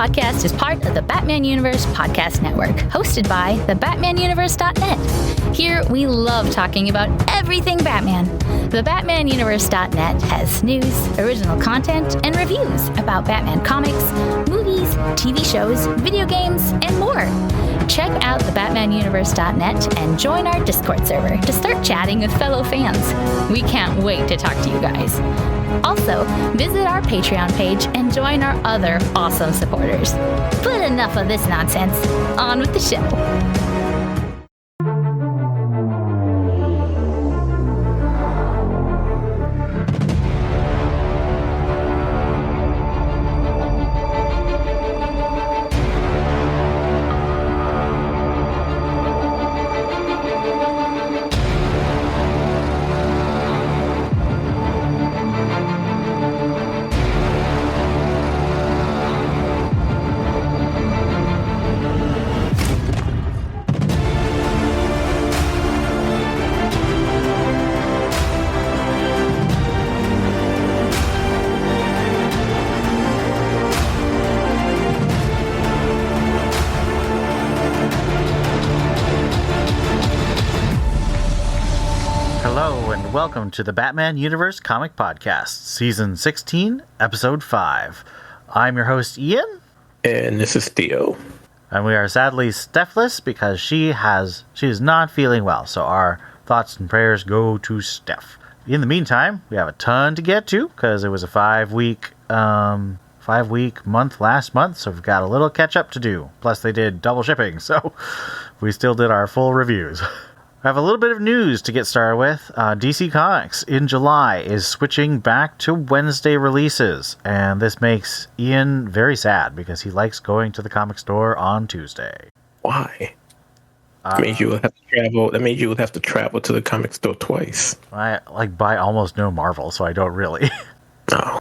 podcast is part of the Batman Universe Podcast Network, hosted by thebatmanuniverse.net. Here, we love talking about everything Batman. The BatmanUniverse.net has news, original content, and reviews about Batman comics, movies, TV shows, video games, and more. Check out thebatmanuniverse.net and join our Discord server to start chatting with fellow fans. We can't wait to talk to you guys. Also, visit our Patreon page and join our other awesome supporters. But enough of this nonsense. On with the show. Welcome to the Batman Universe Comic Podcast, Season 16, Episode 5. I'm your host, Ian. And this is Theo. And we are sadly Steph'less because she is not feeling well, so our thoughts and prayers go to Steph. In the meantime, we have a ton to get to because it was a 5-week month last month, so we've got a little catch up to do. Plus they did double shipping, so we still did our full reviews. I have a little bit of news to get started with. DC Comics in July is switching back to Wednesday releases, and this makes Ian very sad because he likes going to the comic store on Tuesday. Why? That means you would have to travel. That means you would have to travel to the comic store twice. I buy almost no Marvel, so I don't really. No.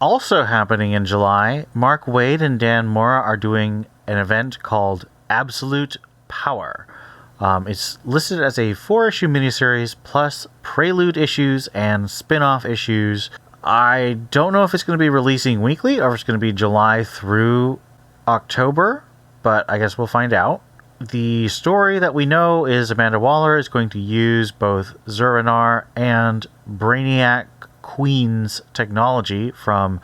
Also happening in July, Mark Waid and Dan Mora are doing an event called Absolute Power. It's listed as a 4-issue miniseries plus prelude issues and spin-off issues. I don't know if it's going to be releasing weekly or if it's going to be July through October, but I guess we'll find out. The story that we know is Amanda Waller is going to use both Zur-En-Arrh and Brainiac Queen's technology from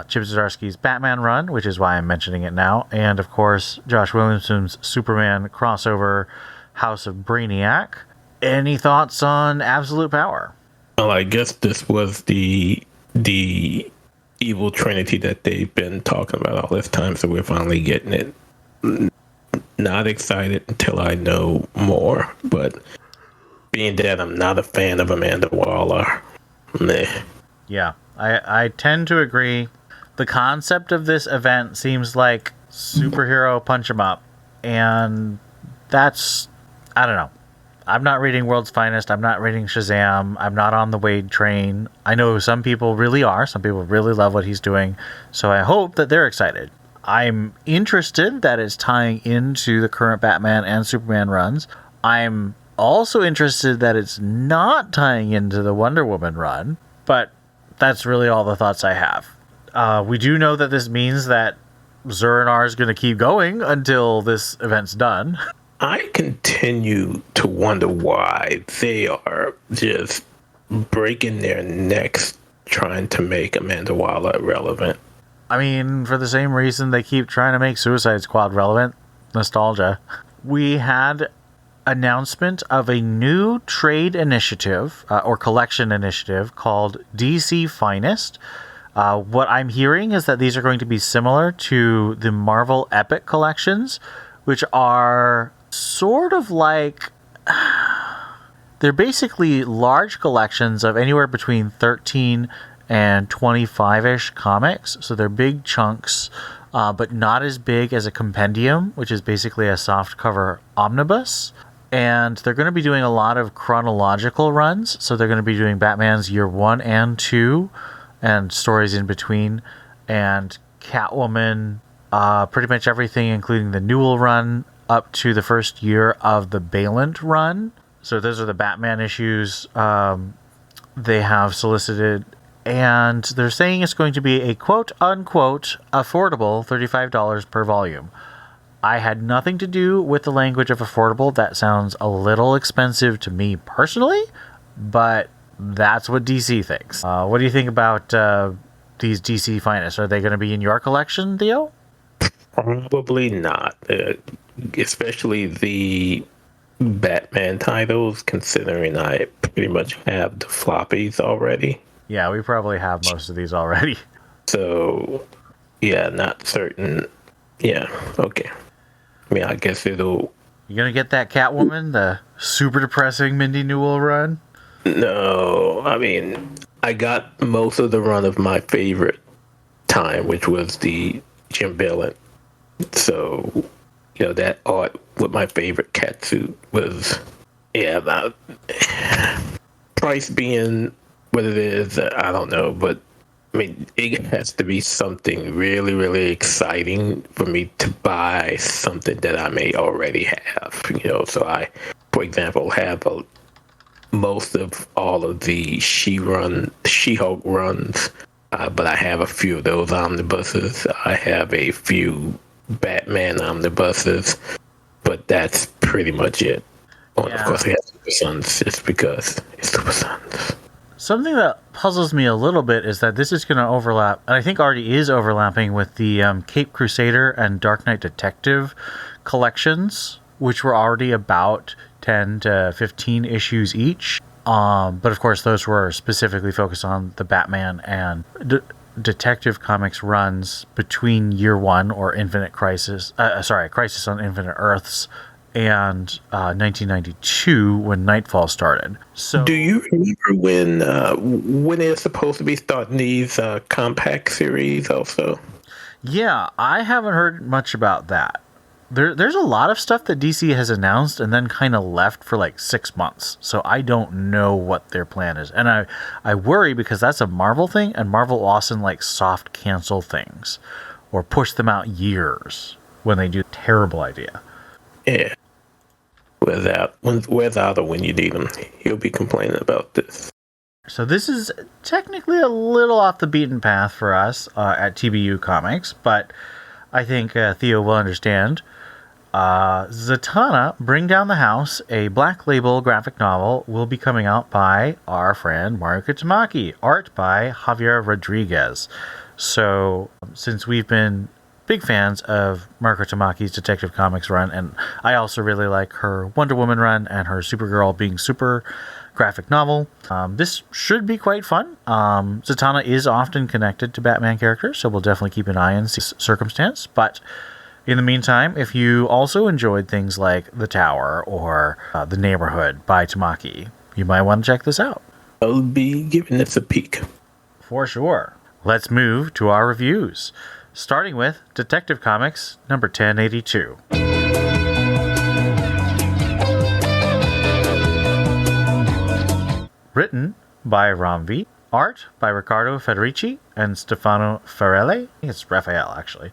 Chip Zdarsky's Batman run, which is why I'm mentioning it now, and of course Josh Williamson's Superman crossover House of Brainiac. Any thoughts on Absolute Power? Well, I guess this was the evil trinity that they've been talking about all this time, so we're finally getting it. Not excited until I know more, but being that I'm not a fan of Amanda Waller, meh. Yeah. I tend to agree. The concept of this event seems like superhero punch 'em up, and that's, I don't know. I'm not reading World's Finest. I'm not reading Shazam. I'm not on the Wade train. I know some people really are. Some people really love what he's doing, so I hope that they're excited. I'm interested that it's tying into the current Batman and Superman runs. I'm also interested that it's not tying into the Wonder Woman run, but that's really all the thoughts I have. We do know that this means that Zur-En-Arrh is going to keep going until this event's done. I continue to wonder why they are just breaking their necks trying to make Amanda Waller relevant. I mean, for the same reason they keep trying to make Suicide Squad relevant. Nostalgia. We had announcement of a new trade initiative or collection initiative called DC Finest. What I'm hearing is that these are going to be similar to the Marvel Epic collections, which are sort of like, they're basically large collections of anywhere between 13 and 25-ish comics. So they're big chunks, but not as big as a compendium, which is basically a softcover omnibus. And they're going to be doing a lot of chronological runs. So they're going to be doing Batman's Year 1 and 2 and stories in between. And Catwoman, pretty much everything, including the Newell run up to the first year of the Balent run. So those are the Batman issues they have solicited And they're saying it's going to be a quote-unquote affordable $35 per volume. I had nothing to do with the language of affordable. That sounds a little expensive to me personally, but that's what DC thinks. What do you think about these DC finest? Are they going to be in your collection, Theo? Probably not, especially the Batman titles, considering I pretty much have the floppies already. Yeah, we probably have most of these already. So, yeah, not certain. Yeah, okay. I mean, I guess it'll... You gonna get that Catwoman, the super depressing Mindy Newell run? No, I mean, I got most of the run of my favorite time, which was the Jim Ballant. So, you know, that art with my favorite cat suit was, yeah, about price being what it is, I don't know, but I mean, it has to be something really, really exciting for me to buy something that I may already have, you know. So I, for example, have most of all of the She-Hulk runs, but I have a few of those omnibuses. I have a few Batman omnibuses, but that's pretty much it. Oh, yeah. Of course, I have Super Sons just because it's Super Sons. Something that puzzles me a little bit is that this is going to overlap, and I think already is overlapping with the Cape Crusader and Dark Knight Detective collections, which were already about 10 to 15 issues each. But of course, those were specifically focused on the Batman and Detective Comics runs between Year One or Crisis on Infinite Earths, and 1992 when Nightfall started. So, do you remember when they're supposed to be starting these compact series also? Yeah, I haven't heard much about that. There's a lot of stuff that DC has announced and then kind of left for like 6 months. So I don't know what their plan is. And I worry because that's a Marvel thing, and Marvel often like soft cancel things or push them out years when they do a terrible idea. Yeah. Where's Otto when you need him? He'll be complaining about this. So this is technically a little off the beaten path for us at TBU Comics, but I think Theo will understand. Zatanna, Bring Down the House, a Black Label graphic novel, will be coming out by our friend Maruka Tamaki, art by Javier Rodriguez. So since we've been big fans of Maruka Tamaki's Detective Comics run, and I also really like her Wonder Woman run and her Supergirl Being Super graphic novel. This should be quite fun. Zatanna is often connected to Batman characters, so we'll definitely keep an eye on circumstance. But in the meantime, if you also enjoyed things like The Tower or The Neighborhood by Tamaki, you might want to check this out. I'll be giving this a peek. For sure. Let's move to our reviews. Starting with Detective Comics number 1082. Written by Ramvi, art by Riccardo Federici and Stefano Farelli. I think it's Raphael, actually.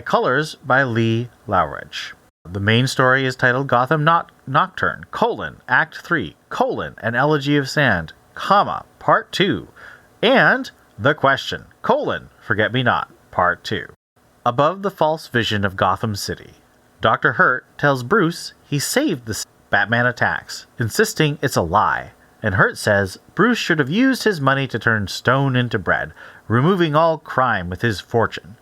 Colors by Lee Lowridge. The main story is titled Gotham Nocturne, Act 3, An Elegy of Sand, Part 2, and The Question, Forget Me Not, Part 2. Above the false vision of Gotham City, Dr. Hurt tells Bruce he saved the Batman attacks, insisting it's a lie. And Hurt says Bruce should have used his money to turn stone into bread, removing all crime with his fortune.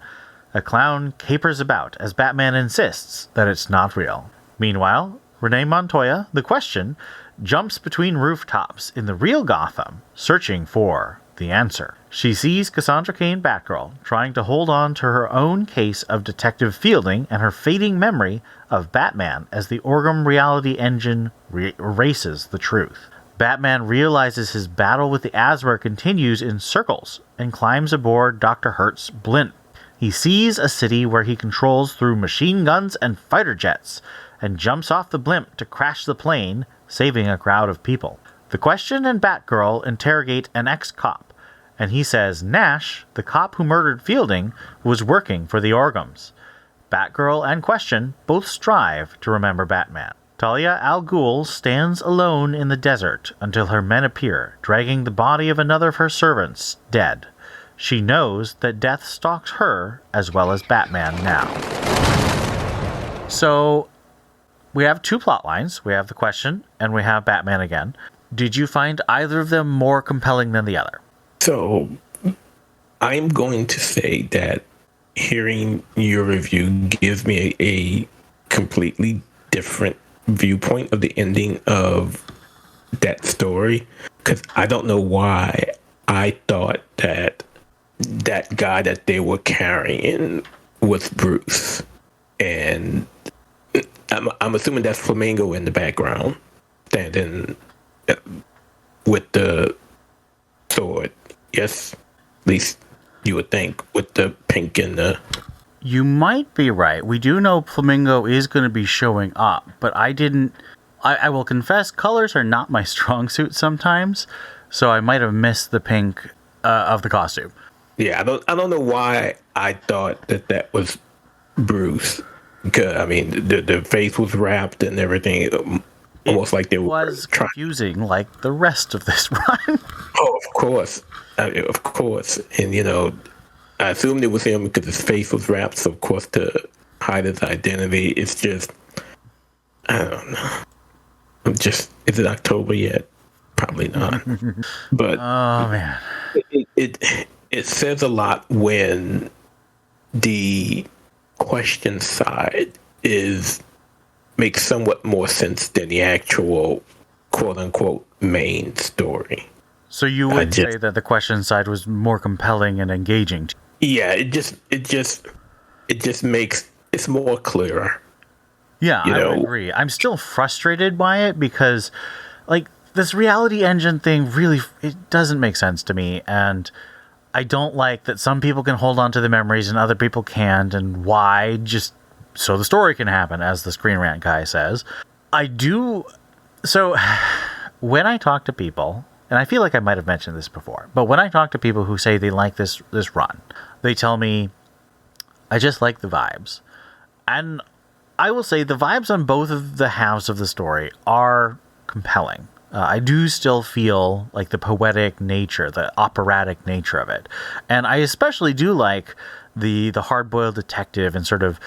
A clown capers about as Batman insists that it's not real. Meanwhile, Renee Montoya, the Question, jumps between rooftops in the real Gotham, searching for the answer. She sees Cassandra Cain Batgirl trying to hold on to her own case of Detective Fielding and her fading memory of Batman as the Orgum reality engine erases the truth. Batman realizes his battle with the Asmer continues in circles and climbs aboard Dr. Hurt's blimp. He sees a city where he controls through machine guns and fighter jets and jumps off the blimp to crash the plane, saving a crowd of people. The Question and Batgirl interrogate an ex-cop, and he says Nash, the cop who murdered Fielding, was working for the Orgums. Batgirl and Question both strive to remember Batman. Talia al Ghul stands alone in the desert until her men appear, dragging the body of another of her servants, dead. She knows that death stalks her as well as Batman now. So, we have two plot lines. We have the question, and we have Batman again. Did you find either of them more compelling than the other? So, I'm going to say that hearing your review gives me a completely different viewpoint of the ending of that story, because I don't know why I thought that that guy that they were carrying was Bruce, and I'm assuming that's Flamingo in the background standing with the sword. Yes, at least you would think, with the pink and the... You might be right. We do know Flamingo is going to be showing up, but I will confess, colors are not my strong suit sometimes, so I might have missed the pink of the costume. Yeah, I don't know why I thought that was Bruce. Because, I mean, the face was wrapped and everything, almost like they was confusing like the rest of this run. Oh, of course. Of course. And, I assumed it was him because his face was wrapped, so of course to hide his identity, it's just, I don't know. Is it October yet? Probably not. But oh man, it says a lot when the question side makes somewhat more sense than the actual quote unquote main story. So you would say that the question side was more compelling and engaging. Yeah, it just makes it's more clearer. Yeah, I would agree. I'm still frustrated by it because, like, this reality engine thing really, it doesn't make sense to me, and I don't like that some people can hold on to the memories and other people can't, and why, just so the story can happen, as the Screen Rant guy says. So, when I talk to people, and I feel like I might have mentioned this before, but when I talk to people who say they like this run, they tell me, I just like the vibes. And I will say the vibes on both of the halves of the story are compelling. I do still feel like the poetic nature, the operatic nature of it. And I especially do like the hard-boiled detective and sort of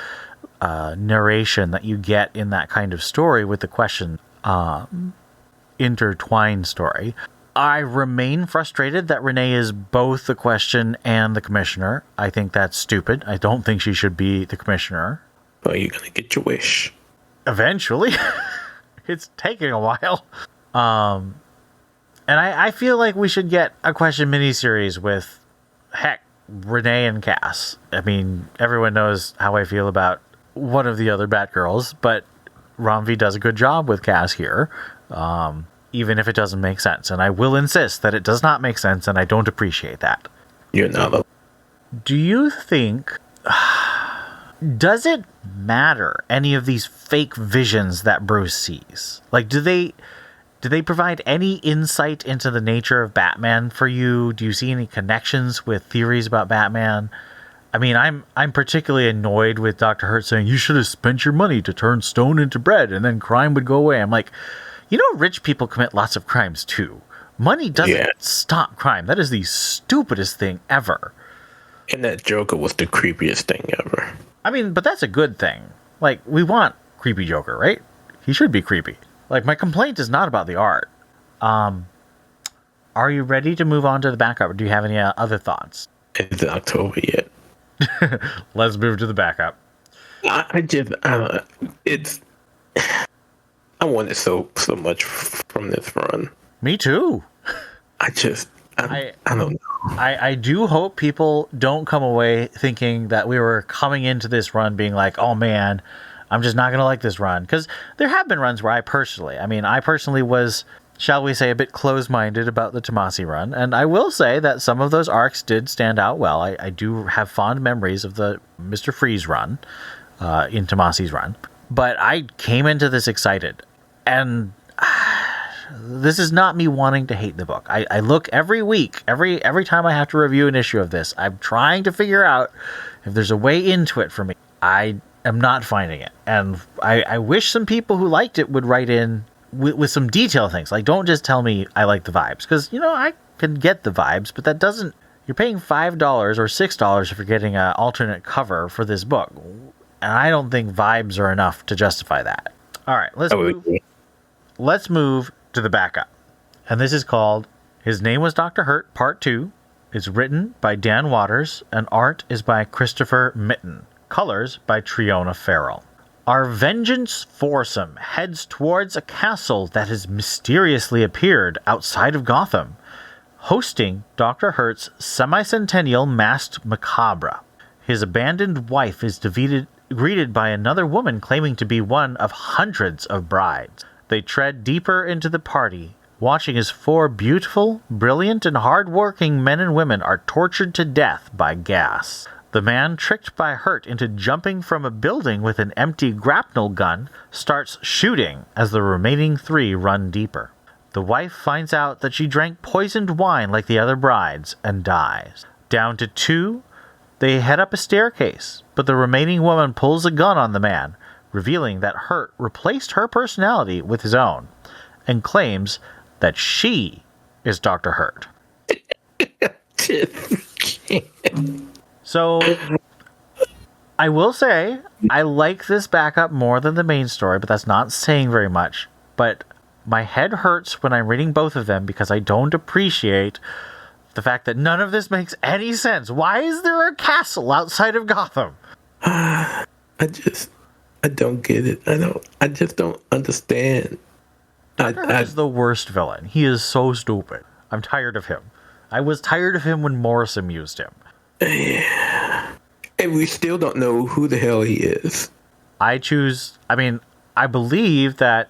narration that you get in that kind of story with the question intertwined story. I remain frustrated that Renee is both the question and the commissioner. I think that's stupid. I don't think she should be the commissioner. Well, you're going to get your wish. Eventually. It's taking a while. And I feel like we should get a question miniseries with, heck, Renee and Cass. I mean, everyone knows how I feel about one of the other Batgirls, but Ramvi does a good job with Cass here. Even if it doesn't make sense. And I will insist that it does not make sense, and I don't appreciate that. You're not. Do you think... Does it matter, any of these fake visions that Bruce sees? Like, do they provide any insight into the nature of Batman for you? Do you see any connections with theories about Batman? I mean, I'm particularly annoyed with Dr. Hurt saying, you should have spent your money to turn stone into bread, and then crime would go away. I'm like... rich people commit lots of crimes too. Money doesn't stop crime. That is the stupidest thing ever. And that Joker was the creepiest thing ever. I mean, but that's a good thing. Like, we want creepy Joker, right? He should be creepy. Like, my complaint is not about the art. Are you ready to move on to the backup, or do you have any other thoughts? Is it October yet? Let's move to the backup. I wanted so much from this run. Me too. I don't know. I do hope people don't come away thinking that we were coming into this run being like, oh man, I'm just not going to like this run. Because there have been runs where I personally was, shall we say, a bit close-minded about the Tomasi run. And I will say that some of those arcs did stand out well. I do have fond memories of the Mr. Freeze run in Tomasi's run. But I came into this excited. And this is not me wanting to hate the book. I look every week, every time I have to review an issue of this, I'm trying to figure out if there's a way into it for me. I am not finding it. And I wish some people who liked it would write in with some detail things. Like, don't just tell me I like the vibes. Because, I can get the vibes, but that doesn't... You're paying $5 or $6 if you're getting an alternate cover for this book. And I don't think vibes are enough to justify that. All right, let's move to the backup. And this is called His Name Was Dr. Hurt, Part 2. It's written by Dan Waters, and art is by Christopher Mitten. Colors by Triona Farrell. Our vengeance foursome heads towards a castle that has mysteriously appeared outside of Gotham, hosting Dr. Hurt's semi-centennial masked macabre. His abandoned wife is greeted by another woman claiming to be one of hundreds of brides. They tread deeper into the party, watching as 4 beautiful, brilliant, and hard-working men and women are tortured to death by gas. The man tricked by Hurt into jumping from a building with an empty grapnel gun starts shooting as the remaining 3 run deeper. The wife finds out that she drank poisoned wine like the other brides and dies. Down to 2, they head up a staircase, but the remaining woman pulls a gun on the man, revealing that Hurt replaced her personality with his own, and claims that she is Dr. Hurt. So, I will say, I like this backup more than the main story, but that's not saying very much. But my head hurts when I'm reading both of them because I don't appreciate the fact that none of this makes any sense. Why is there a castle outside of Gotham? I don't get it. I just don't understand. Dr. Hurt is the worst villain. He is so stupid. I'm tired of him. I was tired of him when Morrison used him. Yeah. And we still don't know who the hell he is. I believe that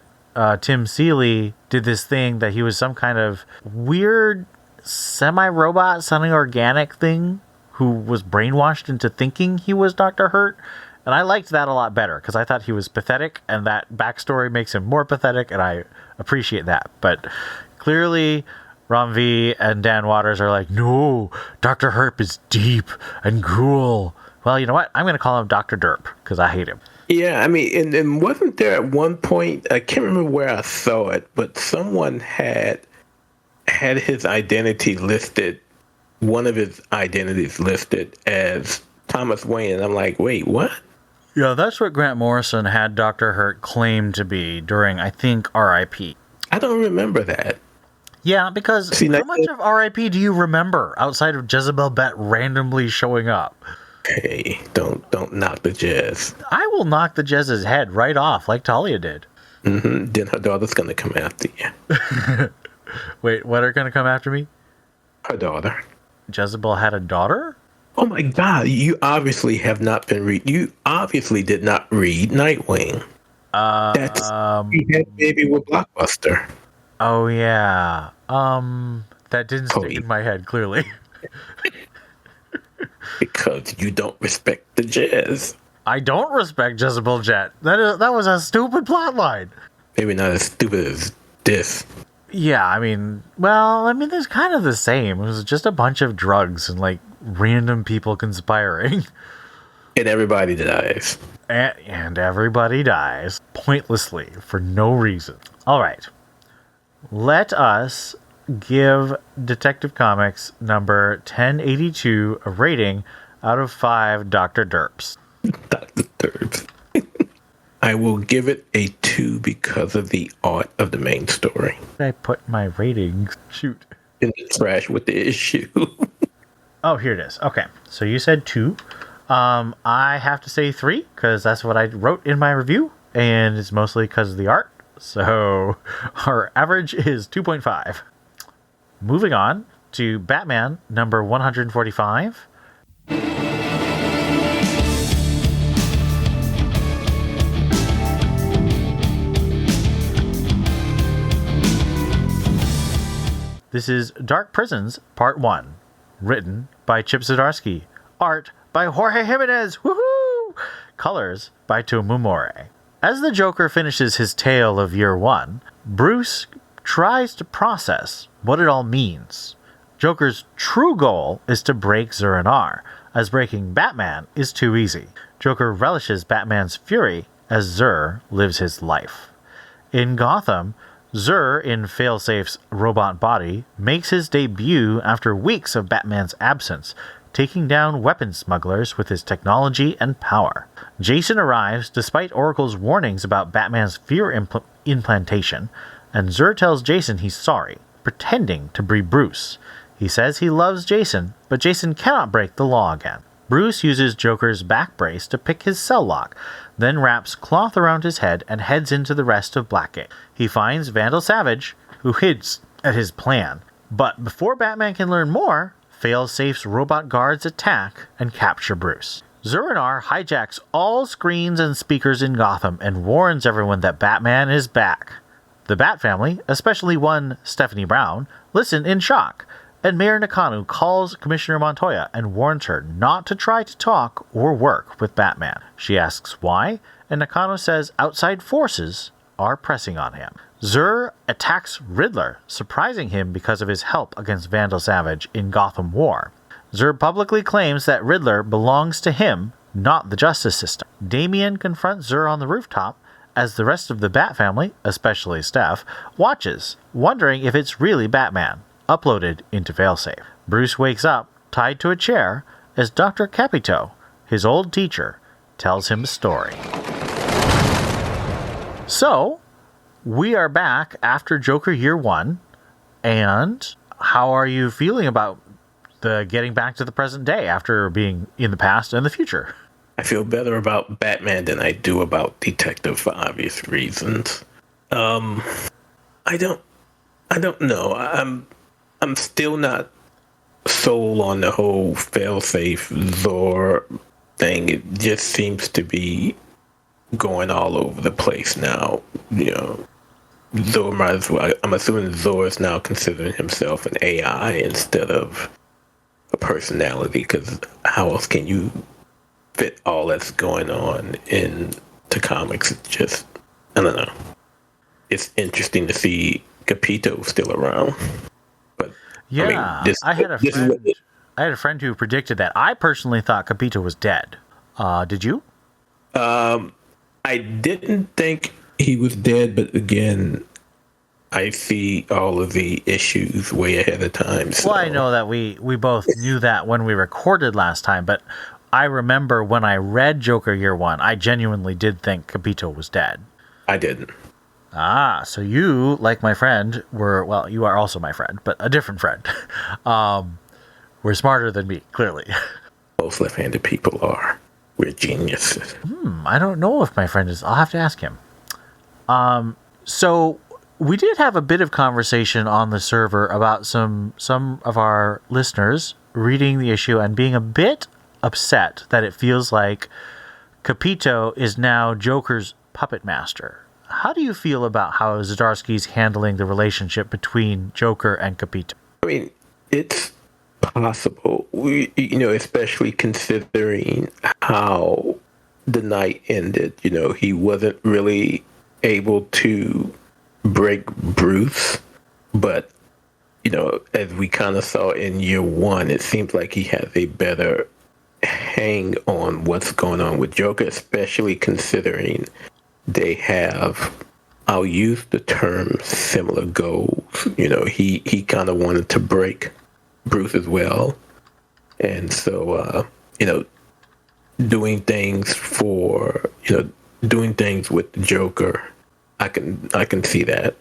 Tim Seeley did this thing that he was some kind of weird semi-robot, semi-organic thing who was brainwashed into thinking he was Dr. Hurt. And I liked that a lot better because I thought he was pathetic, and that backstory makes him more pathetic, and I appreciate that. But clearly, Ram V and Dan Waters are like, no, Dr. Hurt is deep and cruel. Well, you know what? I'm going to call him Dr. Derp because I hate him. Yeah, I mean, and wasn't there at one point, I can't remember where I saw it, but someone had his identity listed, one of his identities listed as Thomas Wayne. And I'm like, wait, what? Yeah, that's what Grant Morrison had Dr. Hurt claim to be during, I think, R.I.P. I don't remember that. Yeah, because how much of R.I.P. do you remember outside of Jezebel Bet randomly showing up? Hey, don't knock the Jez. I will knock the Jez's head right off like Talia did. Mm-hmm. Then her daughter's going to come after you. Wait, what are going to come after me? Her daughter. Jezebel had a daughter? Oh my God, you obviously have not been you obviously did not read Nightwing. He had baby with Blockbuster. Oh yeah. That didn't stick in my head clearly. Because you don't respect the Jez. I don't respect Jezebel Jet. That was a stupid plotline. Maybe not as stupid as this. Yeah, it's kind of the same. It was just a bunch of drugs and like random people conspiring. And everybody dies. And everybody dies pointlessly for no reason. All right. Let us give Detective Comics number 1082 a rating out of 5 Dr. Derps. Dr. Derps. I will give it a 2 because of the art of the main story. I put my ratings. Shoot. In the trash with the issue. Oh, here it is. Okay. So you said 2. I have to say 3 because that's what I wrote in my review, and it's mostly because of the art. So our average is 2.5. Moving on to Batman number 145. This is Dark Prisons Part 1, written by Chip Zdarsky, art by Jorge Jimenez, woohoo! Colors by Tomumore. As the Joker finishes his tale of Year 1, Bruce tries to process what it all means. Joker's true goal is to break Zur-En-Arrh, as breaking Batman is too easy. Joker relishes Batman's fury as Zur lives his life. In Gotham, Zur, in Failsafe's robot body, makes his debut after weeks of Batman's absence, taking down weapon smugglers with his technology and power. Jason arrives despite Oracle's warnings about Batman's fear implantation, and Zur tells Jason he's sorry, pretending to be Bruce. He says he loves Jason, but Jason cannot break the law again. Bruce uses Joker's back brace to pick his cell lock, then wraps cloth around his head and heads into the rest of Blackgate. He finds Vandal Savage, who hints at his plan. But before Batman can learn more, Failsafe's robot guards attack and capture Bruce. Zur-Anar hijacks all screens and speakers in Gotham and warns everyone that Batman is back. The Bat family, especially one Stephanie Brown, listen in shock, and Mayor Nakano calls Commissioner Montoya and warns her not to try to talk or work with Batman. She asks why, and Nakano says outside forces are pressing on him. Zur attacks Riddler, surprising him because of his help against Vandal Savage in Gotham War. Zur publicly claims that Riddler belongs to him, not the justice system. Damian confronts Zur on the rooftop as the rest of the Bat family, especially Steph, watches, wondering if it's really Batman. Uploaded into Failsafe. Bruce wakes up, tied to a chair, as Dr. Capito, his old teacher, tells him a story. So, we are back after Joker Year 1, and how are you feeling about the getting back to the present day after being in the past and the future? I feel better about Batman than I do about Detective for obvious reasons. I don't know. I'm still not sold on the whole failsafe Zor thing. It just seems to be going all over the place now. You know, Zor might as well. I'm assuming Zor is now considering himself an AI instead of a personality, because how else can you fit all that's going on into comics? It's just, I don't know. It's interesting to see Capito still around. Yeah, I had a friend who predicted that. I personally thought Capito was dead. Did you? I didn't think he was dead, but again, I see all of the issues way ahead of time. So. Well, I know that we both knew that when we recorded last time, but I remember when I read Joker Year 1, I genuinely did think Capito was dead. I didn't. Ah, so you, like my friend, well, you are also my friend, but a different friend, were smarter than me, clearly. Most left-handed people are. We're geniuses. I don't know if my friend is. I'll have to ask him. So we did have a bit of conversation on the server about some of our listeners reading the issue and being a bit upset that it feels like Capito is now Joker's puppet master. How do you feel about how Zdarsky's handling the relationship between Joker and Capito? I mean, it's possible. Especially considering how the night ended. He wasn't really able to break Bruce, but, as we kind of saw in Year 1, it seems like he has a better hang on what's going on with Joker, especially considering they have, I'll use the term, similar goals. He kind of wanted to break Bruce as well. And so, doing things with the Joker, I can see that.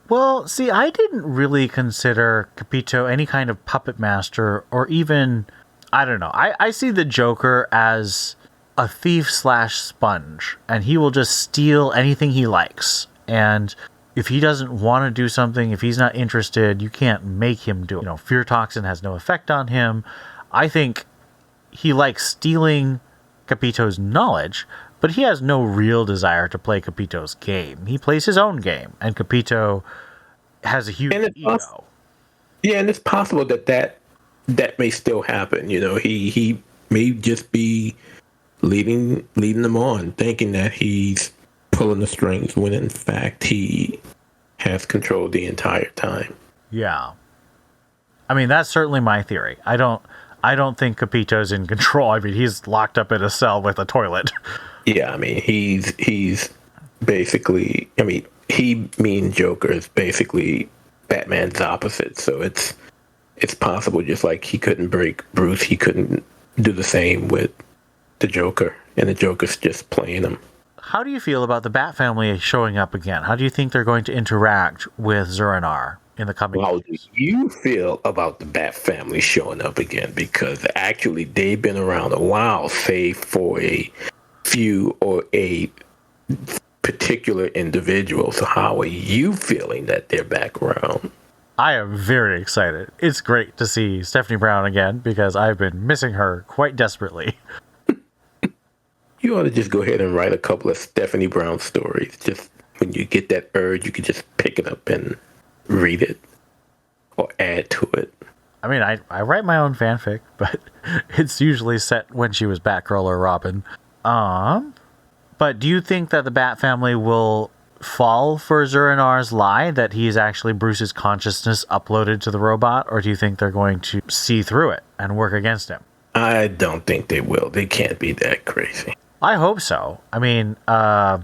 Well, see, I didn't really consider Capito any kind of puppet master or even, I don't know. I see the Joker as a thief/sponge, and he will just steal anything he likes. And if he doesn't want to do something, if he's not interested, you can't make him do it. Fear toxin has no effect on him. I think he likes stealing Capito's knowledge, but he has no real desire to play Capito's game. He plays his own game, and Capito has a huge ego. Yeah, and it's possible that may still happen. He may just be leading them on, thinking that he's pulling the strings when in fact he has control the entire time. Yeah. I mean, that's certainly my theory. I I don't think Capito's in control. I mean, he's locked up in a cell with a toilet. Yeah, I mean, he's basically, I mean, me and Joker is basically Batman's opposite. So it's possible, just like he couldn't break Bruce, he couldn't do the same with the Joker, and the Joker's just playing him. How do you feel about the Bat family showing up again? How do you think they're going to interact with Zur-En-Arr in the coming How do years? you feel about the Bat family showing up again? Because actually, they've been around a while, save for a few or a particular individual. So how are you feeling that they're back around? I am very excited. It's great to see Stephanie Brown again because I've been missing her quite desperately. You ought to just go ahead and write a couple of Stephanie Brown stories. Just when you get that urge, you can just pick it up and read it or add to it. I mean, I write my own fanfic, but it's usually set when she was Batgirl or Robin. But do you think that the Bat family will fall for Zur-En-Arr's lie that he is actually Bruce's consciousness uploaded to the robot, or do you think they're going to see through it and work against him? I don't think they will. They can't be that crazy. I hope so. I mean, Zdarsky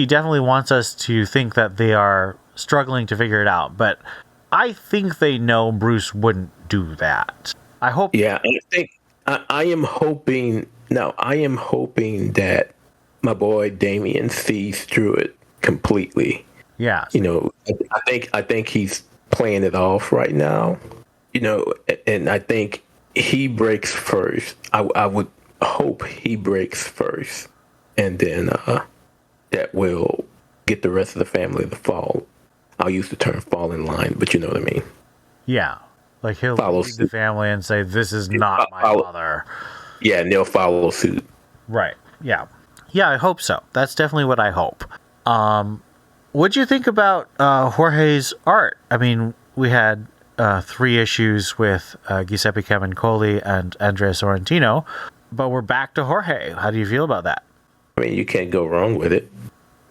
definitely wants us to think that they are struggling to figure it out, but I think they know Bruce wouldn't do that. I hope. Yeah, I think I am hoping. Now, I am hoping that my boy Damien sees through it completely. Yeah. You know, I think he's playing it off right now. You know, and I think he breaks first. I would hope he breaks first, and then that will get the rest of the family to fall. I'll use the term fall in line, but you know what I mean. Yeah. Like he'll Follow lead the suit. family and say, "This is not my father." Yeah, and they'll follow suit. Right. Yeah. Yeah, I hope so. That's definitely what I hope. What'd you think about Jorge's art? I mean, we had 3 issues with Giuseppe Camuncoli and Andrea Sorrentino, but we're back to Jorge. How do you feel about that? I mean, you can't go wrong with it.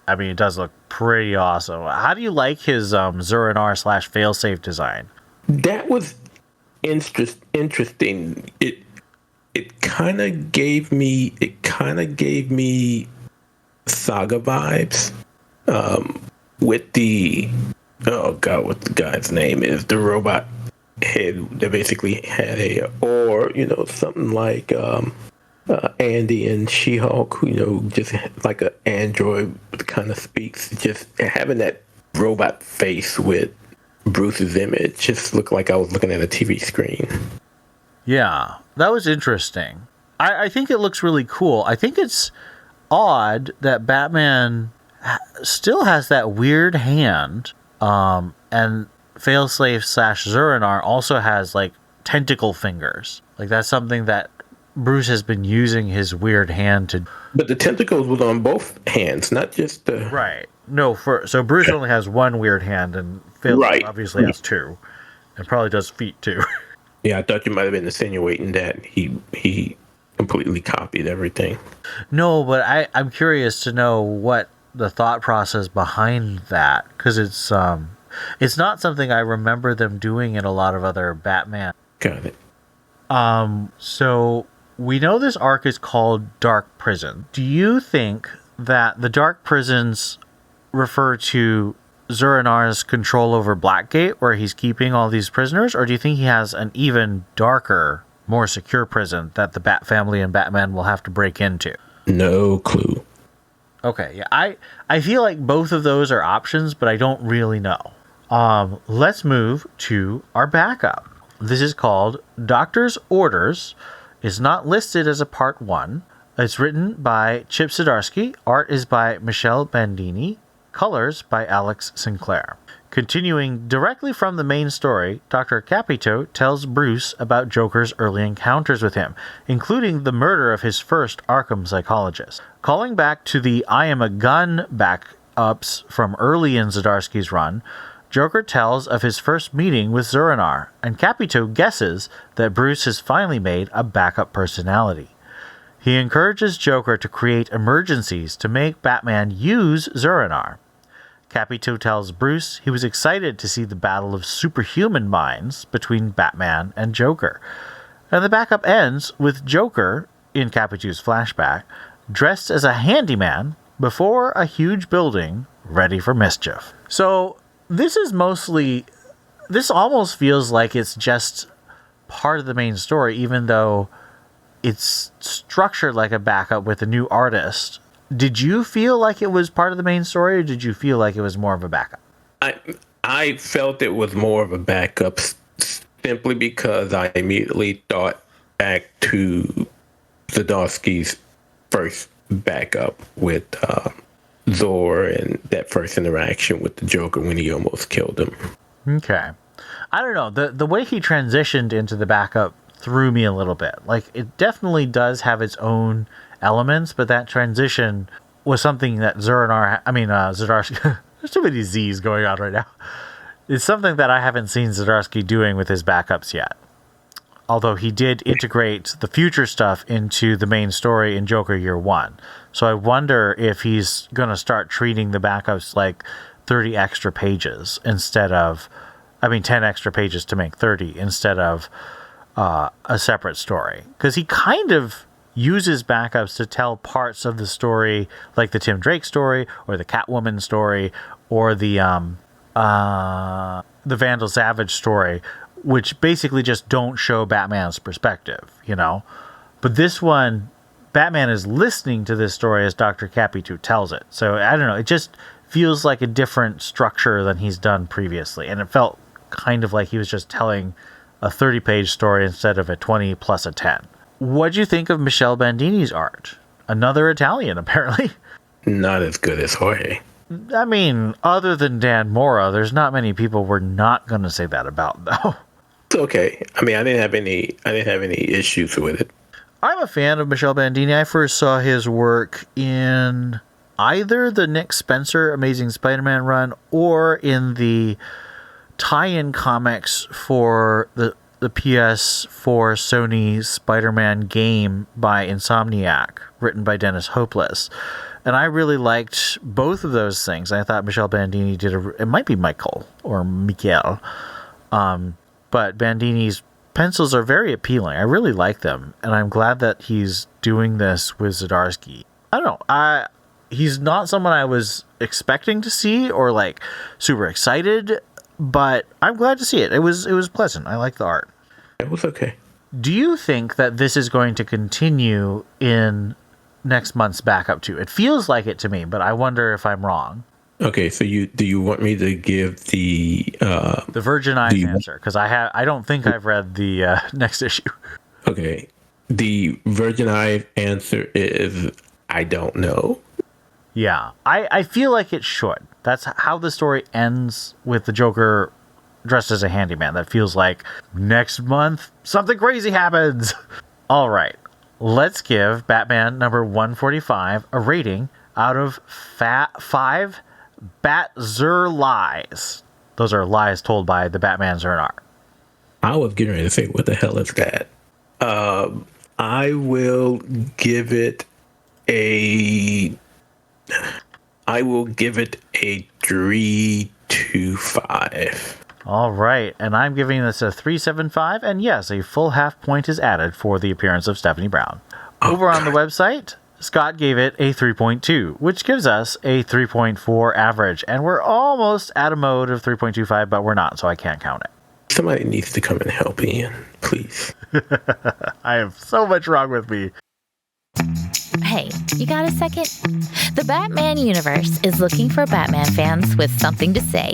I mean, it does look pretty awesome. How do you like his Zur-En-Arr / failsafe design? That was interesting. It kind of gave me Saga vibes. With the what the guy's name is, the robot head. They basically had something like Andy and She-Hulk, just like an android that kind of speaks. Just having that robot face with Bruce's image just looked like I was looking at a TV screen. Yeah, that was interesting. I think it looks really cool. I think it's odd that Batman still has that weird hand, and Failsafe / Zur-En-Arr also has like tentacle fingers. Like that's something that Bruce has been using his weird hand to. But the tentacles was on both hands, not just the. Right. No, so Bruce only has one weird hand, and Failsafe obviously has 2, and probably does feet too. Yeah, I thought you might have been insinuating that he completely copied everything. No, but I'm curious to know what the thought process behind that, because it's not something I remember them doing in a lot of other Batman. Got it. So we know this arc is called Dark Prison. Do you think that the Dark Prisons refer to Zur-En-Arr's control over Blackgate, where he's keeping all these prisoners, or do you think he has an even darker, more secure prison that the Bat family and Batman will have to break into? No clue. Okay, yeah, I feel like both of those are options, but I don't really know. Let's move to our backup. This is called Doctor's Orders. It's not listed as a part 1. It's written by Chip Zdarsky. Art is by Michelle Bandini. Colors by Alex Sinclair. Continuing directly from the main story, Dr. Capito tells Bruce about Joker's early encounters with him, including the murder of his first Arkham psychologist. Calling back to the I Am a Gun backups from early in Zdarsky's run, Joker tells of his first meeting with Zur-En-Arr, and Capito guesses that Bruce has finally made a backup personality. He encourages Joker to create emergencies to make Batman use Zur-En-Arr. Capito tells Bruce he was excited to see the battle of superhuman minds between Batman and Joker. And the backup ends with Joker, in Capito's flashback, dressed as a handyman before a huge building ready for mischief. So this almost feels like it's just part of the main story, even though it's structured like a backup with a new artist. Did you feel like it was part of the main story, or did you feel like it was more of a backup? I felt it was more of a backup simply because I immediately thought back to Zdarsky's first backup with Zor and that first interaction with the Joker when he almost killed him. Okay. I don't know. The way he transitioned into the backup threw me a little bit. Like, it definitely does have its own elements, but that transition was something that Zdarsky... There's too many Z's going on right now. It's something that I haven't seen Zdarsky doing with his backups yet. Although he did integrate the future stuff into the main story in Joker Year 1. So I wonder if he's going to start treating the backups like 30 extra pages instead of... 10 extra pages to make 30 instead of a separate story. Because he kind of uses backups to tell parts of the story, like the Tim Drake story, or the Catwoman story, or the Vandal Savage story, which basically just don't show Batman's perspective, you know? But this one, Batman is listening to this story as Dr. Capito tells it. So, I don't know, it just feels like a different structure than he's done previously. And it felt kind of like he was just telling a 30-page story instead of a 20 plus a 10. What'd you think of Michele Bandini's art? Another Italian, apparently. Not as good as Jorge. I mean, other than Dan Mora, there's not many people we're not going to say that about, though. It's okay. I mean, I didn't have any issues with it. I'm a fan of Michele Bandini. I first saw his work in either the Nick Spencer Amazing Spider-Man run or in the tie-in comics for the PS4 Sony Spider-Man game by Insomniac, written by Dennis Hopeless. And I really liked both of those things. I thought Michele Bandini it might be Michael or Michael. But Bandini's pencils are very appealing. I really like them. And I'm glad that he's doing this with Zdarsky. I don't know. He's not someone I was expecting to see or like super excited, but I'm glad to see it. It was pleasant. I like the art. It was okay. Do you think that this is going to continue in next month's backup too? It feels like it to me, but I wonder if I'm wrong. Okay, so do you want me to give the Virgin Eyes answer? Because I don't think I've read the next issue. Okay, the Virgin Eyes answer is I don't know. Yeah, I feel like it should. That's how the story ends with the Joker dressed as a handyman. That feels like next month something crazy happens. All right, let's give Batman number 145 a rating out of 5 Bat-Zer lies. Those are lies told by the Batman Zernar. I was getting ready to say, what the hell is that? I will give it a 3 to 5. All right, and I'm giving this a 3.75, and yes, a full half point is added for the appearance of Stephanie Brown. Over on the website, Scott gave it a 3.2, which gives us a 3.4 average, and we're almost at a mode of 3.25, but we're not, so I can't count it. Somebody needs to come and help Ian, please. I have so much wrong with me. Hey, you got a second? The Batman universe is looking for Batman fans with something to say.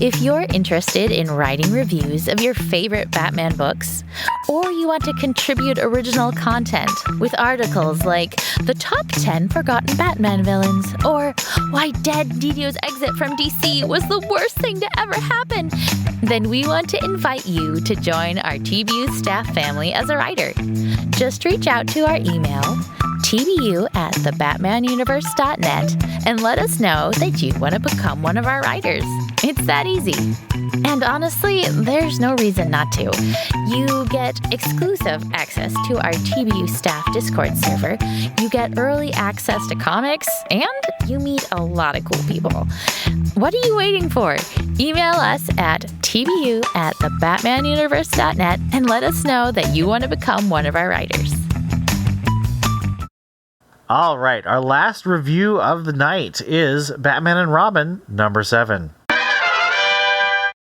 If you're interested in writing reviews of your favorite Batman books, or you want to contribute original content with articles like the top 10 forgotten Batman villains, or why Dead Didio's exit from DC was the worst thing to ever happen, then we want to invite you to join our TBU staff family as a writer. Just reach out to our email, TBU at thebatmanuniverse.net and let us know that you want to become one of our writers. It's that easy. And honestly, there's no reason not to. You get exclusive access to our TBU staff Discord server, you get early access to comics, and you meet a lot of cool people. What are you waiting for? Email us at TBU at thebatmanuniverse.net and let us know that you want to become one of our writers. All right, our last review of the night is Batman and Robin number 7.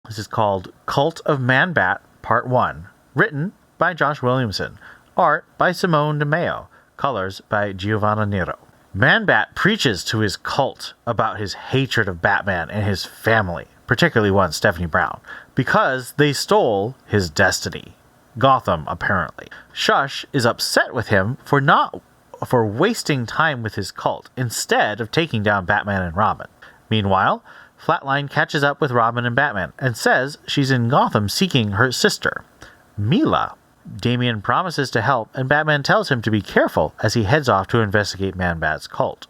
This is called Cult of Man-Bat Part 1, written by Josh Williamson, art by Simone DeMeo, colors by Giovanna Nero. Man-Bat preaches to his cult about his hatred of Batman and his family, particularly one Stephanie Brown, because they stole his destiny. Gotham, apparently. Shush is upset with him for wasting time with his cult instead of taking down Batman and Robin. Meanwhile, Flatline catches up with Robin and Batman and says she's in Gotham seeking her sister, Mila. Damian promises to help, and Batman tells him to be careful as he heads off to investigate Man-Bat's cult.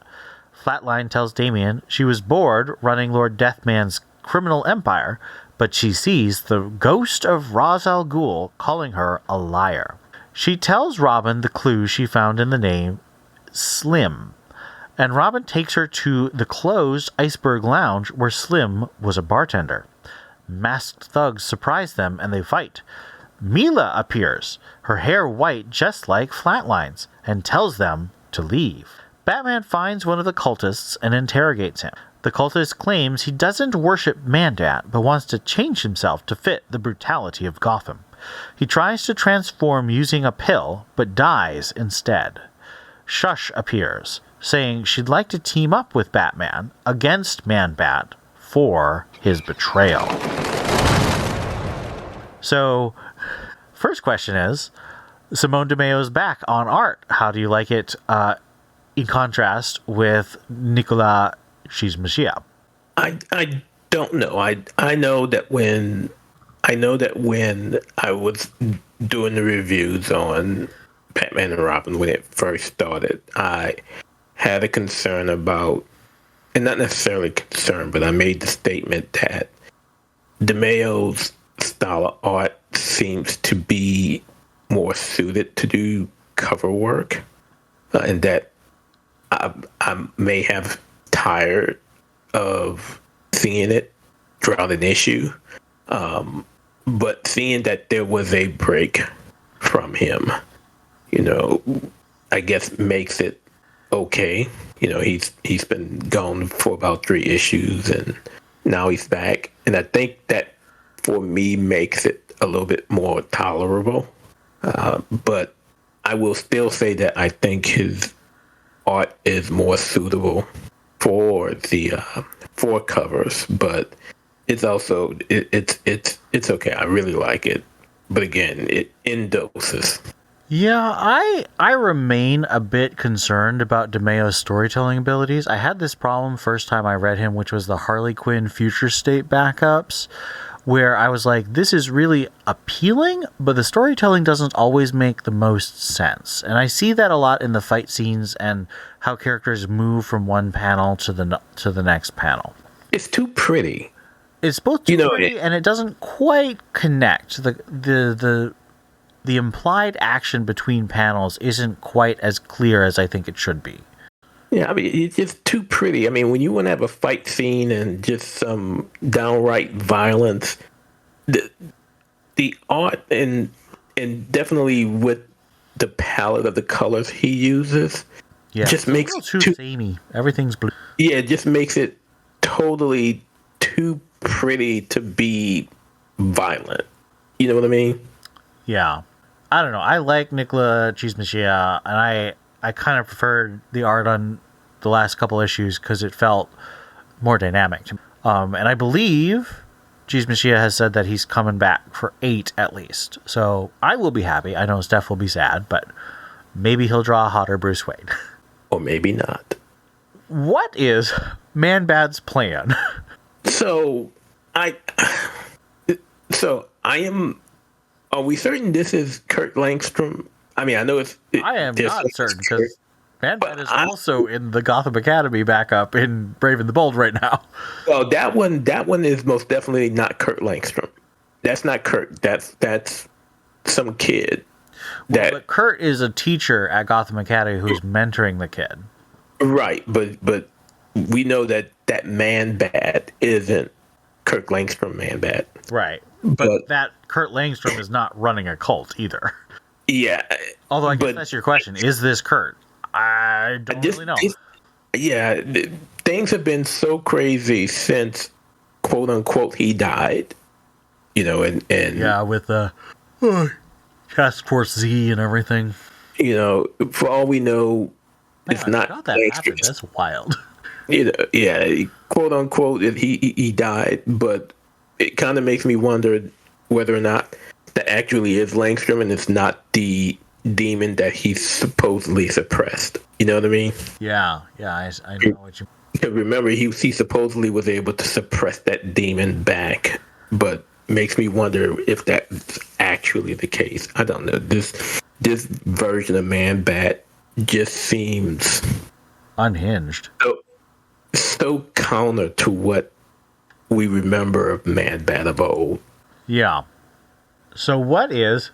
Flatline tells Damian she was bored running Lord Deathman's criminal empire, but she sees the ghost of Ra's al Ghul calling her a liar. She tells Robin the clue she found in the name Slim, and Robin takes her to the closed Iceberg Lounge where Slim was a bartender. Masked thugs surprise them and they fight. Mila appears, her hair white just like Flatline's, and tells them to leave. Batman finds one of the cultists and interrogates him. The cultist claims he doesn't worship Man-Bat, but wants to change himself to fit the brutality of Gotham. He tries to transform using a pill, but dies instead. Shush appears, saying she'd like to team up with Batman against Man-Bat for his betrayal. So, first question is, Simone DeMeo's back on art. How do you like it in contrast with Nicolas Chismechia? I don't know. I know that when I was doing the reviews on Batman and Robin when it first started, I had a concern about, and not necessarily concern, but I made the statement that DeMeo's style of art seems to be more suited to do cover work, and that I may have tired of seeing it throughout an issue, but seeing that there was a break from him, I guess makes it okay. He's been gone for about 3 issues and now he's back, and I think that for me makes it a little bit more tolerable, but I will still say that I think his art is more suitable for the for covers, but it's also it's okay. I really like it, but again, it in doses. Yeah, I remain a bit concerned about DeMeo's storytelling abilities. I had this problem first time I read him, which was the Harley Quinn Future State backups, where I was like, this is really appealing, but the storytelling doesn't always make the most sense. And I see that a lot in the fight scenes and how characters move from one panel to the next panel. It's too pretty. It's both too pretty, and it doesn't quite connect. The implied action between panels isn't quite as clear as I think it should be. Yeah, I mean, it's just too pretty. I mean, when you want to have a fight scene and just some downright violence, the art and definitely with the palette of the colors he uses, just makes it too samey. Everything's blue. Yeah, it just makes it totally too pretty to be violent. You know what I mean? Yeah. I don't know. I like Nicolas Chismechia, and I kind of preferred the art on the last couple issues because it felt more dynamic. And I believe Chismechia has said that he's coming back for 8 at least. So I will be happy. I know Steph will be sad, but maybe he'll draw a hotter Bruce Wayne. Or maybe not. What is Man-Bat's plan? So I am. Are we certain this is Kurt Langstrom? I mean, I know it's. I am not certain because Man-Bat is also in the Gotham Academy backup in Brave and the Bold right now. Well, that one is most definitely not Kurt Langstrom. That's not Kurt. That's some kid. But Kurt is a teacher at Gotham Academy who's mentoring the kid. Right, but we know that Man-Bat isn't Kurt Langstrom Man-Bat. Right. But that Kurt Langstrom is not running a cult either. Yeah. Although I guess that's your question. Is this Kurt? I don't really know. Things have been so crazy since, quote unquote, he died. And yeah, with the Task Force Z and everything. For all we know, it's not that happened. That's wild. Quote unquote, he died, but it kind of makes me wonder whether or not that actually is Langstrom and it's not the demon that he supposedly suppressed. You know what I mean? Yeah, I know what you mean. Because remember, he supposedly was able to suppress that demon back, but makes me wonder if that's actually the case. I don't know. This version of Man-Bat just seems unhinged. So counter to what we remember of Man-Bat of old. Yeah. So what is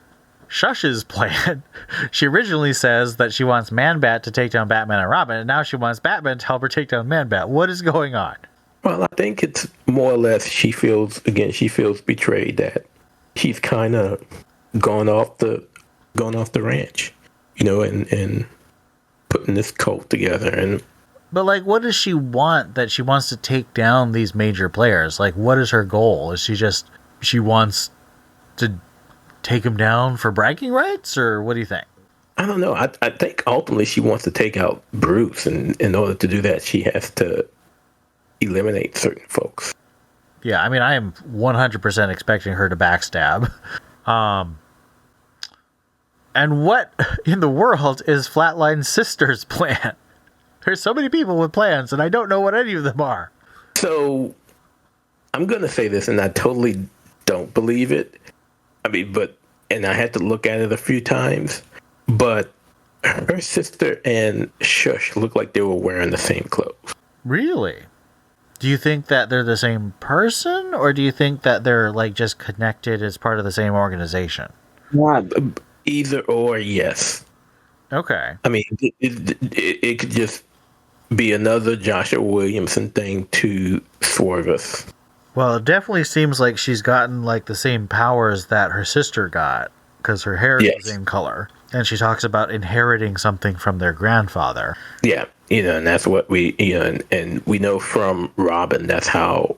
Shush's plan? She originally says that she wants Man-Bat to take down Batman and Robin, and now she wants Batman to help her take down Man-Bat. What is going on? Well, I think it's more or less she feels betrayed, that she's kind of gone off the ranch, and putting this cult together. But what does she want that she wants to take down these major players? What is her goal? Is she wants to take him down for bragging rights, or what do you think? I don't know. I think ultimately she wants to take out Bruce, and in order to do that, she has to eliminate certain folks. Yeah, I mean, I am 100% expecting her to backstab. And what in the world is Flatline's sister's plan? There's so many people with plans, and I don't know what any of them are. So, I'm going to say this, and I totally don't believe it. I mean, and I had to look at it a few times, but her sister and Shush look like they were wearing the same clothes. Really? Do you think that they're the same person, or do you think that they're just connected as part of the same organization? Either or, yes. Okay. I mean, it could just be another Joshua Williamson thing to swerve us. Well, it definitely seems like she's gotten the same powers that her sister got, because her hair is the same color. And she talks about inheriting something from their grandfather. Yeah, and that's what we, and we know from Robin, that's how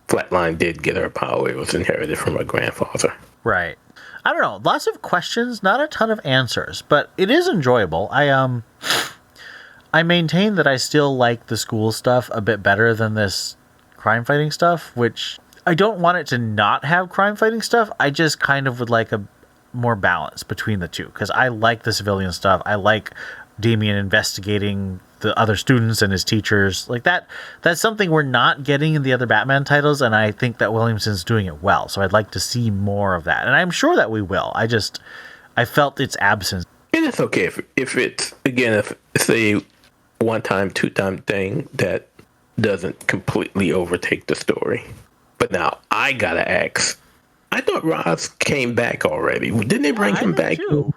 Flatline did get her power. It was inherited from her grandfather. Right. I don't know. Lots of questions, not a ton of answers, but it is enjoyable. I maintain that I still like the school stuff a bit better than this crime fighting stuff, which I don't want it to not have crime fighting stuff. I just kind of would like a more balance between the two, because I like the civilian stuff. I like Damian investigating the other students and his teachers. That's something we're not getting in the other Batman titles, and I think that Williamson's doing it well. So I'd like to see more of that, and I'm sure that we will. I felt its absence. And it's okay if it's, again, if it's a one-time, two-time thing that doesn't completely overtake the story. But now, I gotta ask, I thought Roz came back already. Didn't they bring him back? Too.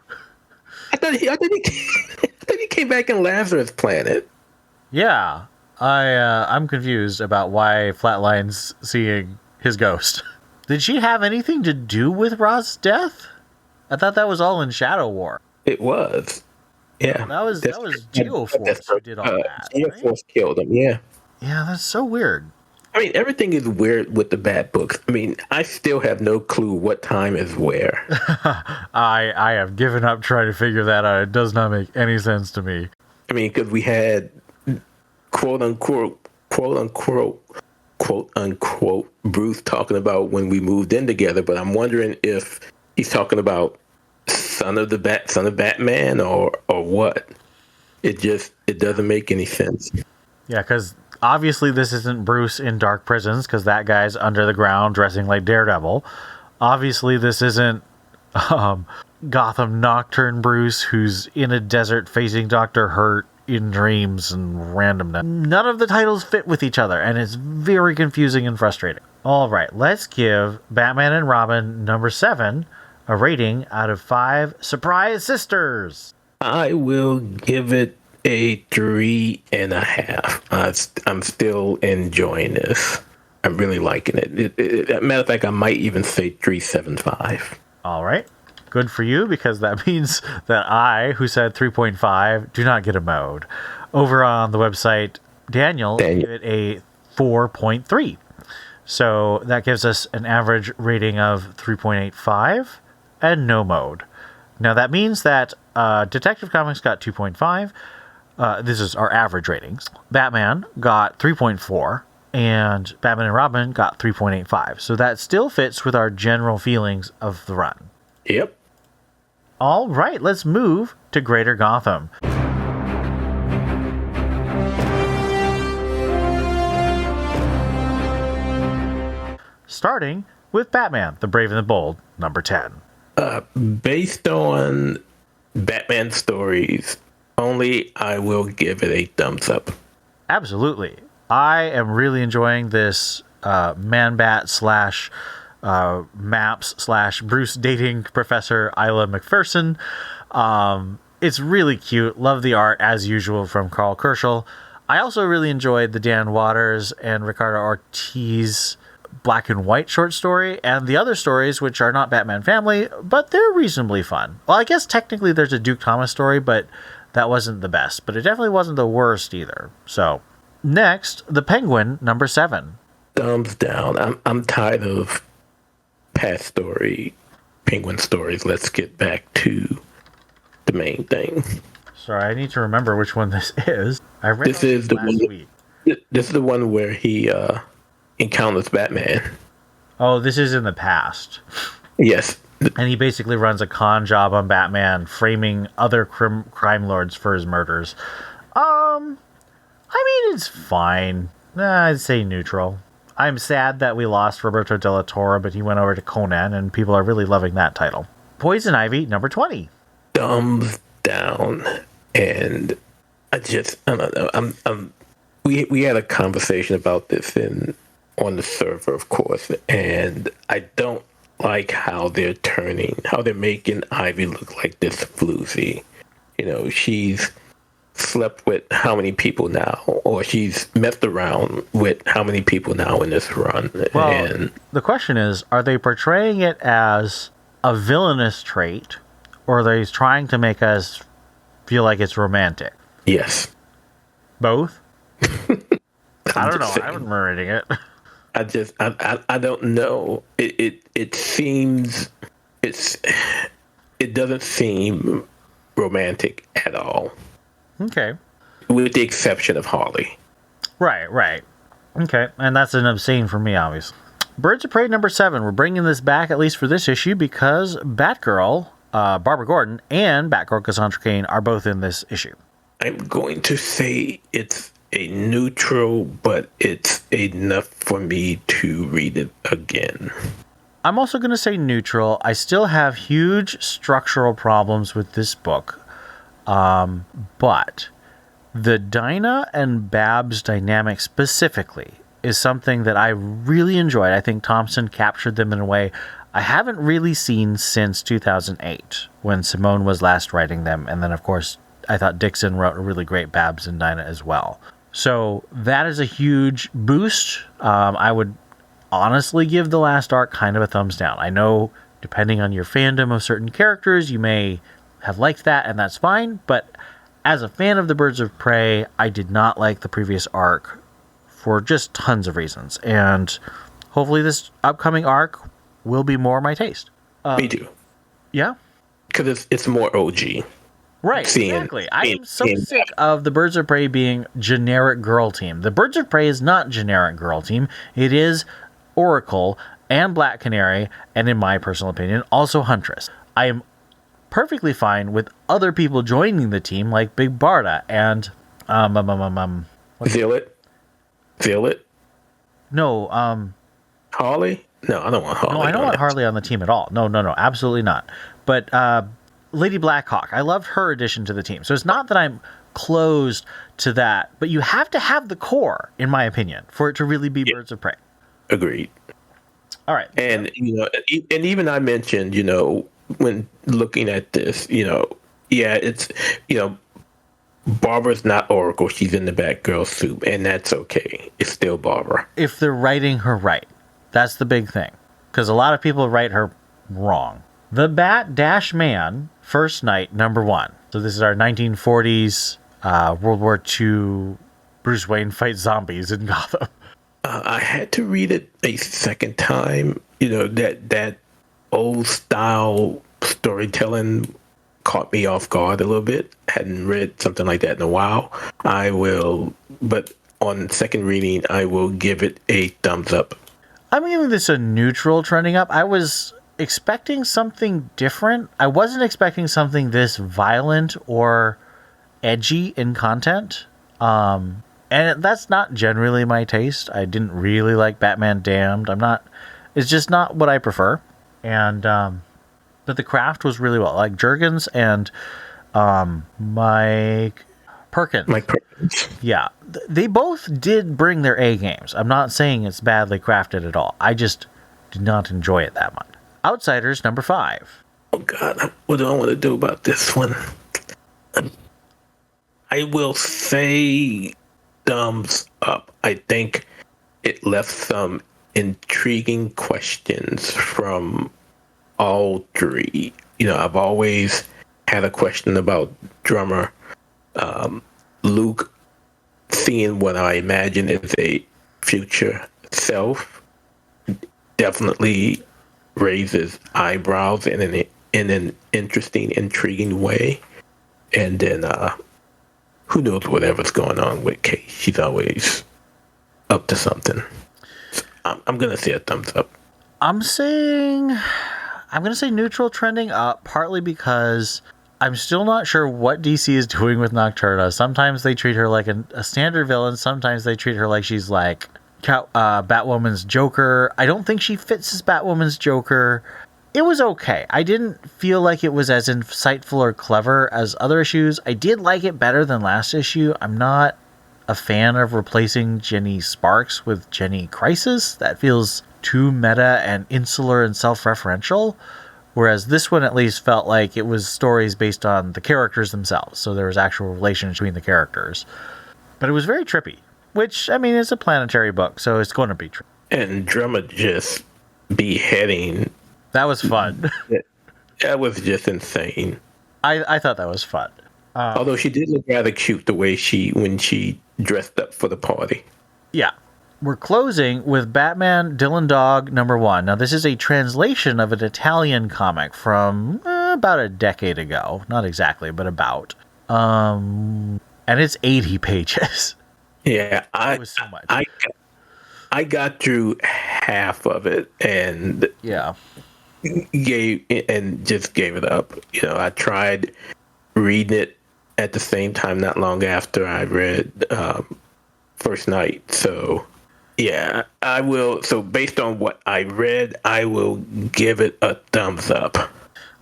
I thought he came back in Lazarus Planet. Yeah, I'm confused about why Flatline's seeing his ghost. Did she have anything to do with Roz's death? I thought that was all in Shadow War. It was. Yeah. That was Geoforce who did all that. Geoforce right? Killed him, yeah. Yeah, that's so weird. I mean, everything is weird with the Bat books. I mean, I still have no clue what time is where. I have given up trying to figure that out. It does not make any sense to me. I mean, because we had quote unquote Bruce talking about when we moved in together, but I'm wondering if he's talking about son of Batman or what. It doesn't make any sense. Yeah, because obviously this isn't Bruce in Dark Prisons, because that guy's under the ground dressing like Daredevil. Obviously this isn't Gotham Nocturne Bruce who's in a desert facing Dr. Hurt in dreams and randomness. None of the titles fit with each other, and it's very confusing and frustrating. All right, let's give Batman and Robin number 7 a rating out of 5 surprise sisters. I will give it a 3.5. I'm still enjoying this. I'm really liking it. Matter of fact, I might even say 3.75. All right. Good for you, because that means that I, who said 3.5, do not get a mode. Over on the website, Daniel gave it a 4.3. So that gives us an average rating of 3.85 and no mode. Now that means that Detective Comics got 2.5. This is our average ratings. Batman got 3.4. And Batman and Robin got 3.85. So that still fits with our general feelings of the run. Yep. All right, let's move to Greater Gotham. Starting with Batman, the Brave and the Bold, number 10. Based on Batman stories only, I will give it a thumbs up. Absolutely. I am really enjoying this Man-Bat slash Maps slash Bruce dating Professor Isla McPherson. It's really cute. Love the art, as usual, from Carl Kerschel. I also really enjoyed the Dan Waters and Ricardo Ortiz black and white short story, and the other stories, which are not Batman Family, but they're reasonably fun. Well, I guess technically there's a Duke Thomas story, but that wasn't the best. But it definitely wasn't the worst either. So, next, The Penguin, number 7. Thumbs down. I'm tired of past story, Penguin stories. Let's get back to the main thing. Sorry, I need to remember which one this is. I read this is the last one. week. This is the one where he encounters Batman. Oh, this is in the past. Yes. And he basically runs a con job on Batman, framing other crime lords for his murders. I mean, it's fine. I'd say neutral. I'm sad that we lost Roberto de la Torre, but he went over to Conan, and people are really loving that title. Poison Ivy, number 20. Thumbs down. And I don't know. We had a conversation about this on the server, of course, and I don't like how they're making Ivy look like this floozy. You know, she's slept with how many people now, or she's messed around with how many people now in this run. Well, and the question is, are they portraying it as a villainous trait, or are they trying to make us feel like it's romantic? Yes. Both? I don't know. Saying. I wasn't reading it. I don't know. It seems it doesn't seem romantic at all. Okay. With the exception of Harley. Right. Okay, and that's an abstain for me, obviously. Birds of Prey number 7. We're bringing this back, at least for this issue, because Batgirl, Barbara Gordon, and Batgirl Cassandra Cain are both in this issue. I'm going to say it's a neutral, but it's enough for me to read it again. I'm also going to say neutral. I still have huge structural problems with this book. But the Dinah and Babs dynamic specifically is something that I really enjoyed. I think Thompson captured them in a way I haven't really seen since 2008, when Simone was last writing them. And then, of course, I thought Dixon wrote a really great Babs and Dinah as well. So that is a huge boost. I would honestly give the last arc kind of a thumbs down. I know, depending on your fandom of certain characters, you may have liked that, and that's fine. But as a fan of the Birds of Prey, I did not like the previous arc for just tons of reasons. And hopefully this upcoming arc will be more my taste. Me too. Yeah? Because it's more OG. Right, exactly. I'm so sick of the Birds of Prey being generic girl team. The Birds of Prey is not generic girl team. It is Oracle and Black Canary, and in my personal opinion, also Huntress. I am perfectly fine with other people joining the team, like Big Barda and Feel it? No, Harley? No, I don't want Harley. No, I don't on want it. Harley on the team at all. No, absolutely not. But Lady Blackhawk, I loved her addition to the team. So it's not that I'm closed to that, but you have to have the core, in my opinion, for it to really be Birds of Prey. Agreed. All right. And and even I mentioned, when looking at this, it's Barbara's not Oracle. She's in the Batgirl suit, and that's okay. It's still Barbara. If they're writing her right, that's the big thing. Because a lot of people write her wrong. The Bat Dash Man, First Night, #1. So this is our 1940s World War II Bruce Wayne fights zombies in Gotham. I had to read it a second time. That old style storytelling caught me off guard a little bit. Hadn't read something like that in a while. But on second reading, I will give it a thumbs up. I'm giving this a neutral trending up. I was expecting something different. I wasn't expecting something this violent or edgy in content. And that's not generally my taste. I didn't really like Batman Damned. It's just not what I prefer. And, but the craft was really well. Like Jurgens and Mike Perkins. Yeah. They both did bring their A games. I'm not saying it's badly crafted at all. I just did not enjoy it that much. Outsiders, #5. Oh, God. What do I want to do about this one? I will say thumbs up. I think it left some intriguing questions from all three. I've always had a question about drummer Luke seeing what I imagine is a future self. Definitely raises eyebrows in an interesting, intriguing way. And then who knows whatever's going on with Kate. She's always up to something. I'm going to say a thumbs up. I'm going to say neutral trending up, partly because I'm still not sure what DC is doing with Nocturna. Sometimes they treat her like a standard villain. Sometimes they treat her like she's like Batwoman's Joker. I don't think she fits as Batwoman's Joker. It was okay. I didn't feel like it was as insightful or clever as other issues. I did like it better than last issue. I'm not a fan of replacing Jenny Sparks with Jenny Crisis. That feels too meta and insular and self-referential. Whereas this one at least felt like it was stories based on the characters themselves. So there was actual relations between the characters. But it was very trippy. Which, I mean, it's a planetary book, so it's going to be trippy. And Drummer just beheading. That was fun. That was just insane. I thought that was fun. Although she did look rather cute the way when she dressed up for the party. Yeah. We're closing with Batman Dylan Dog #1. Now, this is a translation of an Italian comic from about a decade ago. Not exactly, but about. And it's 80 pages. Yeah, it was so much. I got through half of it and yeah, just gave it up. I tried reading it at the same time not long after I read First Night. So yeah, I will. So based on what I read, I will give it a thumbs up.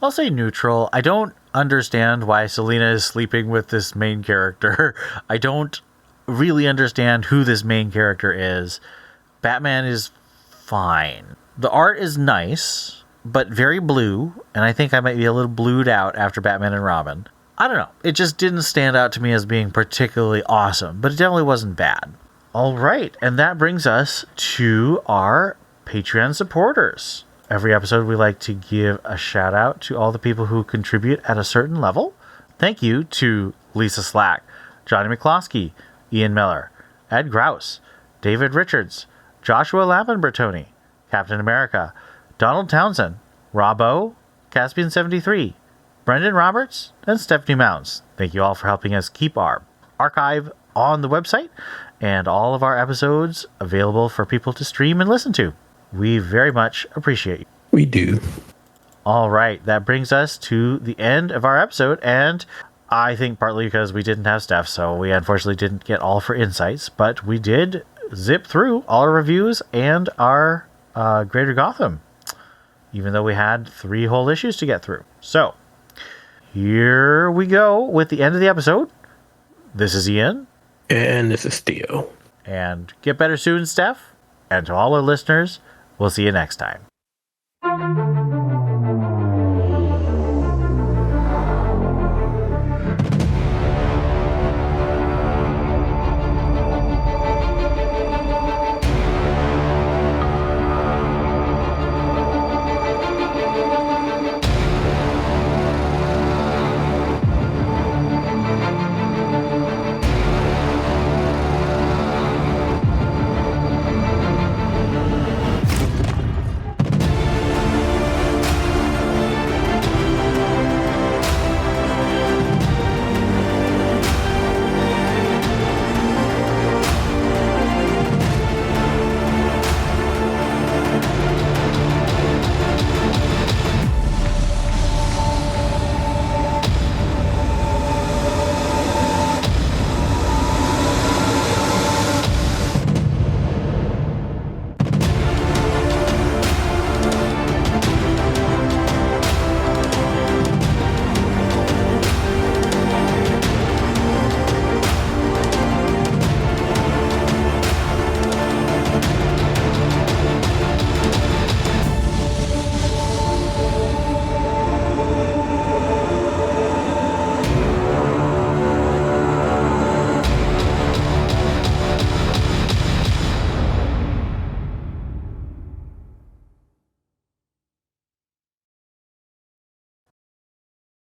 I'll say neutral. I don't understand why Selina is sleeping with this main character. I don't really understand who this main character is. Batman is fine. The art is nice, but very blue, and I think I might be a little blued out after Batman and Robin. I don't know. It just didn't stand out to me as being particularly awesome, but it definitely wasn't bad. All right, and that brings us to our Patreon supporters. Every episode, we like to give a shout out to all the people who contribute at a certain level. Thank you to Lisa Slack, Johnny McCloskey, Ian Miller, Ed Grouse, David Richards, Joshua Lampenbertoni, Captain America, Donald Townsend, Robbo, Caspian73, Brendan Roberts, and Stephanie Mounds. Thank you all for helping us keep our archive on the website and all of our episodes available for people to stream and listen to. We very much appreciate you. We do. All right, that brings us to the end of our episode, and I think partly because we didn't have Steph, so we unfortunately didn't get all of her insights, but we did zip through all our reviews and our Greater Gotham, even though we had 3 whole issues to get through. So, here we go with the end of the episode. This is Ian. And this is Theo. And get better soon, Steph. And to all our listeners, we'll see you next time.